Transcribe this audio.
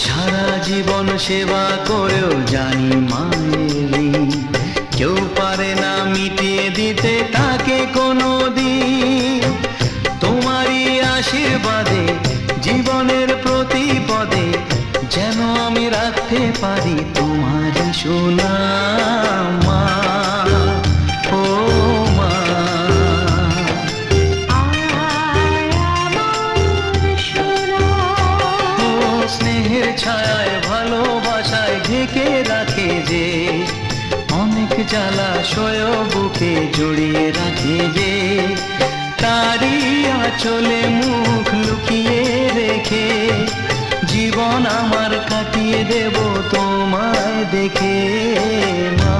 সারা জীবন সেবা করেও জানি মায়ের ঋণ কেউ পারে না মিটিয়ে দিতে তাকে কোনো দিন। তোমারই আশীর্বাদে জীবনের প্রতি পদে যেন আমি রাখতে পারি তোমারই সুনাম মা, ও মা। ও স্নেহের ছায়ায় ভালোবাসায় ঢেকে রাখে যে, অনেক জ্বালাশয় বুকে জড়িয়ে রাখে যে, তারই আঁচলে মুখ লুকিয়ে রেখে জীবন আমার কাটিয়ে দেব তোমায় দেখে মা।